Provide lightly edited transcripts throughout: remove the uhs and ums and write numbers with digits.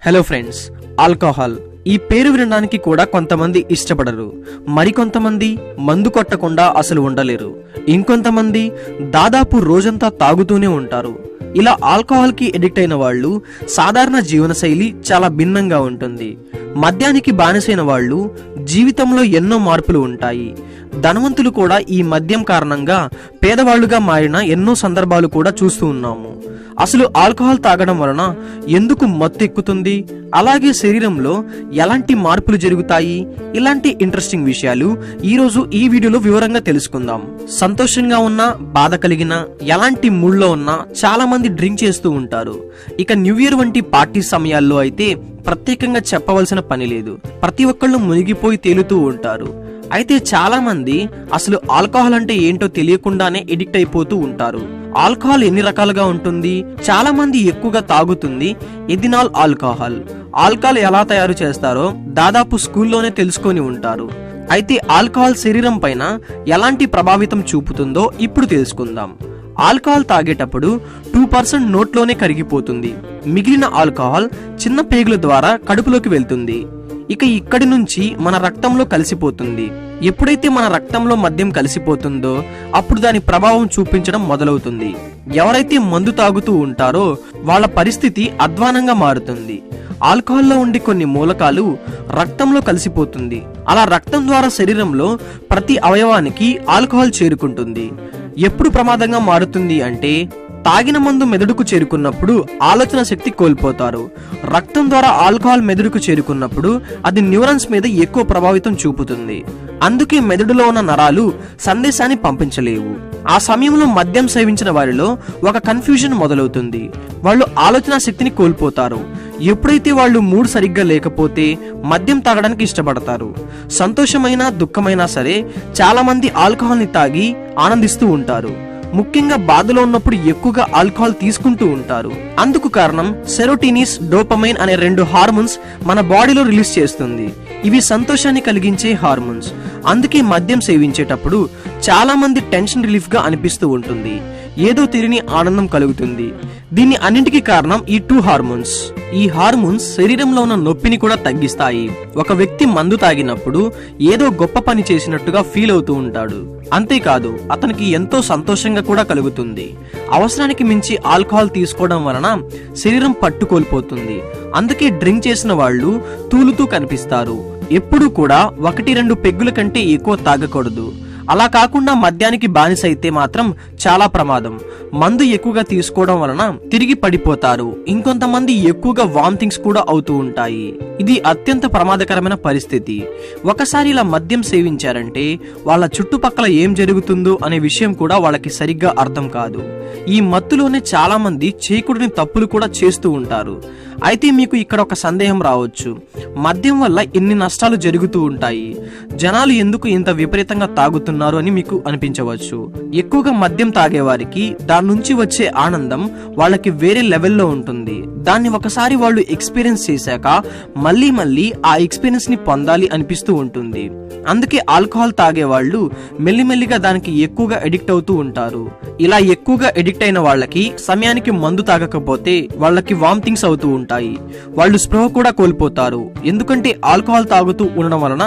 Hello friends, alcohol ఈ పేరు వినడానికి కూడా కొంతమంది ఇష్టపడరు. మరికొంతమంది మందు కొట్టకుండా అసలు ఉండలేరు. ఇంకొంతమంది దాదాపు రోజంతా తాగుతూనే ఉంటారు. ఇలా ఆల్కహాల్ కి ఎడిక్ట్ అయిన వాళ్ళు సాధారణ జీవనశైలి చాలా భిన్నంగా ఉంటుంది. మద్యానికి బానిసైన వాళ్ళు జీవితంలో ఎన్నో మార్పులు ఉంటాయి. ధనవంతులు కూడా ఈ మద్యం కారణంగా పేదవాళ్లుగా మారిన ఎన్నో సందర్భాలు కూడా చూస్తూ ఉన్నాము. అసలు ఆల్కహాల్ తాగడం వలన ఎందుకు మత్తు ఎక్కుతుంది, అలాగే శరీరంలో ఎలాంటి మార్పులు జరుగుతాయి, ఇలాంటి ఇంట్రెస్టింగ్ విషయాలు ఈరోజు ఈ వీడియోలో వివరంగా తెలుసుకుందాం. సంతోషంగా ఉన్నా, బాధ కలిగినా, ఎలాంటి మూడ్లో ఉన్నా చాలా మంది డ్రింక్ చేస్తూ ఉంటారు. ఇక న్యూ ఇయర్ వంటి పార్టీ సమయాల్లో అయితే ప్రత్యేకంగా చెప్పవలసిన పని లేదు. ప్రతి ఒక్కళ్ళు మునిగిపోయి తేలుతూ ఉంటారు. అయితే చాలా మంది అసలు ఆల్కహాల్ అంటే ఏంటో తెలియకుండానే ఎడిక్ట్ అయిపోతూ ఉంటారు. ఆల్కహాల్ ఎన్ని రకాలుగా ఉంటుంది? చాలా మంది ఎక్కువగా తాగుతుంది ఎథినాల్ ఆల్కహాల్. ఆల్కహాల్ ఎలా తయారు చేస్తారో దాదాపు స్కూల్లోనే తెలుసుకొని ఉంటారు. అయితే ఆల్కహాల్ శరీరం పైన ఎలాంటి ప్రభావితం చూపుతుందో ఇప్పుడు తెలుసుకుందాం. ఆల్కహాల్ తాగేటప్పుడు 2% నోట్లోనే కరిగిపోతుంది. మిగిలిన ఆల్కహాల్ చిన్న పేగుల ద్వారా కడుపులోకి వెళ్తుంది. ఇక ఇక్కడి నుంచి మన రక్తంలో కలిసిపోతుంది. ఎప్పుడైతే మన రక్తంలో మద్యం కలిసిపోతుందో అప్పుడు దాని ప్రభావం చూపించడం మొదలవుతుంది. ఎవరైతే మందు తాగుతూ ఉంటారో వాళ్ళ పరిస్థితి అధ్వానంగా మారుతుంది. ఆల్కహాల్లో ఉండే కొన్ని మూలకాలు రక్తంలో కలిసిపోతుంది. అలా రక్తం ద్వారా శరీరంలో ప్రతి అవయవానికి ఆల్కహాల్ చేరుకుంటుంది. ఎప్పుడు ప్రమాదంగా మారుతుంది అంటే తాగిన మందు మెదడుకు చేరుకున్నప్పుడు ఆలోచన శక్తి కోల్పోతారు. రక్తం ద్వారా ఆల్కహాల్ మెదడుకు చేరుకున్నప్పుడు అది న్యూరాన్స్ మీద ఎక్కువ ప్రభావితం చూపుతుంది. అందుకే మెదడులో ఉన్న నరాలు సందేశాన్ని పంపించలేవు. ఆ సమయంలో మద్యం సేవించిన వారిలో ఒక కన్ఫ్యూజన్ మొదలవుతుంది. వాళ్ళు ఆలోచన శక్తిని కోల్పోతారు. ఎప్పుడైతే వాళ్ళు మూడ్ సరిగ్గా లేకపోతే మద్యం తాగడానికి ఇష్టపడతారు. సంతోషమైనా దుఃఖమైనా సరే చాలా మంది ఆల్కహాల్ ని తాగి ఆనందిస్తూ ఉంటారు. ముఖ్యంగా బాధలో ఉన్నప్పుడు ఎక్కువగా ఆల్కహాల్ తీసుకుంటూ ఉంటారు. అందుకు కారణం సెరోటోనిన్, డోపమైన్ అనే 2 హార్మోన్స్ మన బాడీలో రిలీజ్ చేస్తుంది. ఇవి సంతోషాన్ని కలిగించే హార్మోన్స్. అందుకే మద్యం సేవించేటప్పుడు చాలా మంది టెన్షన్ రిలీఫ్ గా అనిపిస్తూ ఉంటుంది. ఏదో తెలియని ఆనందం కలుగుతుంది. దీన్ని అన్నింటికీ కారణం ఈ 2 హార్మోన్స్. ఈ హార్మోన్స్ శరీరంలో ఉన్న నొప్పిని కూడా తగ్గిస్తాయి. ఒక వ్యక్తి మందు తాగినప్పుడు ఏదో గొప్ప పని చేసినట్టుగా ఫీల్ అవుతూ ఉంటాడు. అంతేకాదు అతనికి ఎంతో సంతోషంగా కూడా కలుగుతుంది. అవసరానికి మించి ఆల్కహాల్ తీసుకోవడం వలన శరీరం పట్టుకోల్పోతుంది. అందుకే డ్రింక్ చేసిన వాళ్ళు తూలుతూ కనిపిస్తారు. ఎప్పుడూ కూడా 1-2 పెగ్గుల కంటే ఎక్కువ తాగకూడదు. అలా కాకుండా మద్యానికి బానిస అయితే మాత్రం చాలా ప్రమాదం. మందు ఎక్కువగా తీసుకోవడం వలన తిరిగి పడిపోతారు. ఇంకొంతమంది ఎక్కువగా వామిటింగ్స్ కూడా అవుతూ ఉంటాయి. ఇది అత్యంత ప్రమాదకరమైన పరిస్థితి. ఒకసారి ఇలా మద్యం సేవించారంటే వాళ్ళ చుట్టుపక్కల ఏం జరుగుతుందో అనే విషయం కూడా వాళ్ళకి సరిగ్గా అర్థం కాదు. ఈ మత్తులోనే చాలా మంది చేయకూడని తప్పులు కూడా చేస్తూ ఉంటారు. అయితే మీకు ఇక్కడ ఒక సందేహం రావచ్చు, మద్యం వల్ల ఎన్ని నష్టాలు జరుగుతూ ఉంటాయి, జనాలు ఎందుకు ఇంత విపరీతంగా తాగుతున్నారు అని మీకు అనిపించవచ్చు. ఎక్కువగా మద్యం తాగేవారికి దాని నుంచి వచ్చే ఆనందం వాళ్ళకి వేరే లెవెల్లో ఉంటుంది. దాన్ని ఒకసారి వాళ్ళు ఎక్స్పీరియన్స్ చేశాక మళ్ళీ మళ్ళీ ఆ ఎక్స్పీరియన్స్ ని పొందాలి అనిపిస్తూ ఉంటుంది. అందుకే ఆల్కహాల్ తాగే వాళ్ళు మెల్లిమెల్లిగా దానికి ఎక్కువగా ఎడిక్ట్ అవుతూ ఉంటారు. ఇలా ఎక్కువగా ఎడిక్ట్ అయిన వాళ్ళకి సమయానికి మందు తాగకపోతే వాళ్ళకి వామిటింగ్స్ అవుతూ ఉంటాయి. వాళ్ళు స్పృహ కూడా కోల్పోతారు. ఎందుకంటే ఆల్కహాల్ తాగుతూ ఉండడం వలన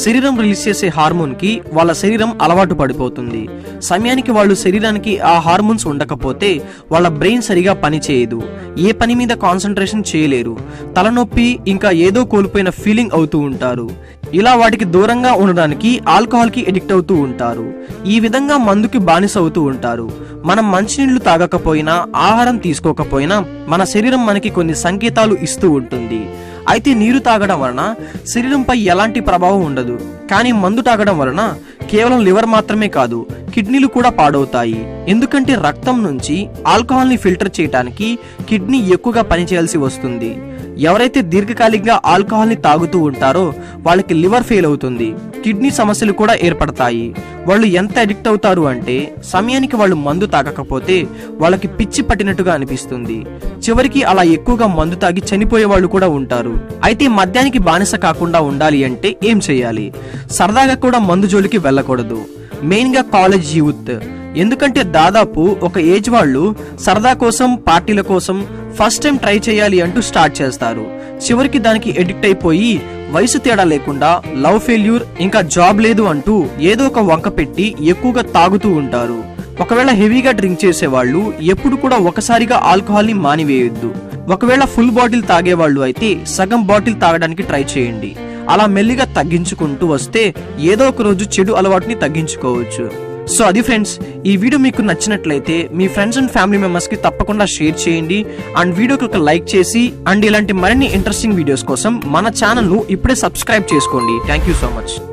శరీరం రిలీజ్ చేసే హార్మోన్ కి వాళ్ళ శరీరం అలవాటు పడిపోతుంది. సమయానికి వాళ్ళు శరీరానికి ఆ హార్మోన్స్ ఉండకపోతే వాళ్ళ బ్రెయిన్ సరిగా పని చేయదు. ఏ పని మీద కాన్సన్ట్రేషన్ చేయలేరు. తలనొప్పి, ఇంకా ఏదో కోల్పోయిన ఫీలింగ్ అవుతూ ఉంటారు. ఇలా వాటికి దూరంగా ఉండడానికి ఆల్కహాల్ కి ఎడిక్ట్ అవుతూ ఉంటారు. ఈ విధంగా మందుకి బానిస అవుతూ ఉంటారు. మనం మంచినీళ్లు తాగకపోయినా, ఆహారం తీసుకోకపోయినా మన శరీరం మనకి కొన్ని సంకేతాలు ఇస్తూ ఉంటుంది. అయితే నీరు తాగడం వలన శరీరంపై ఎలాంటి ప్రభావం ఉండదు. కానీ మందు తాగడం వలన కేవలం లివర్ మాత్రమే కాదు, కిడ్నీలు కూడా పాడవుతాయి. ఎందుకంటే రక్తం నుంచి ఆల్కహాల్ ని ఫిల్టర్ చేయడానికి కిడ్నీ ఎక్కువగా పనిచేయాల్సి వస్తుంది. ఎవరైతే దీర్ఘకాలికంగా ఆల్కహాల్ ని తాగుతూ ఉంటారో వాళ్ళకి లివర్ ఫెయిల్ అవుతుంది. కిడ్నీ సమస్యలు కూడా ఏర్పడతాయి. వాళ్ళు ఎంత అడిక్ట్ అవుతారు అంటే సమయానికి వాళ్ళు మందు తాగకపోతే వాళ్ళకి పిచ్చి పట్టినట్టుగా అనిపిస్తుంది. చివరికి అలా ఎక్కువగా మందు తాగి చనిపోయే వాళ్ళు కూడా ఉంటారు. అయితే మద్యానికి బానిస కాకుండా ఉండాలి అంటే ఏం చేయాలి? సరదాగా కూడా మందు జోలికి వెళ్ళకూడదు. మెయిన్ గా కాలేజ్ యూత్ ఎందుకంటే దాదాపు ఒక ఏజ్ వాళ్ళు సరదా కోసం పార్టీల కోసం ఫస్ట్ టైం ట్రై చేయాలి అంటూ స్టార్ట్ చేస్తారు. చివరికి దానికి ఎడిక్ట్ అయిపోయి వయసు తేడా లేకుండా లవ్ ఫెయిల్యూర్ ఇంకా జాబ్ లేదు అంటూ ఏదో ఒక వంక పెట్టి ఎక్కువగా తాగుతూ ఉంటారు. ఒకవేళ హెవీగా డ్రింక్ చేసేవాళ్ళు ఎప్పుడు కూడా ఒకసారిగా ఆల్కహాల్ ని మానివేయొద్దు. ఒకవేళ ఫుల్ బాటిల్ తాగేవాళ్ళు అయితే సగం బాటిల్ తాగడానికి ట్రై చేయండి. అలా మెల్లిగా తగ్గించుకుంటూ వస్తే ఏదో ఒక రోజు చెడు అలవాటుని తగ్గించుకోవచ్చు. సో అది ఫ్రెండ్స్, ఈ వీడియో మీకు నచ్చినట్లయితే మీ ఫ్రెండ్స్ అండ్ ఫ్యామిలీ మెంబర్స్ కి తప్పకుండా షేర్ చేయండి అండ్ వీడియోకి ఒక లైక్ చేసి అండ్ ఇలాంటి మరిన్ని ఇంట్రెస్టింగ్ వీడియోస్ కోసం మన ఛానల్ ను ఇప్పుడే సబ్స్క్రైబ్ చేసుకోండి. Thank you so much.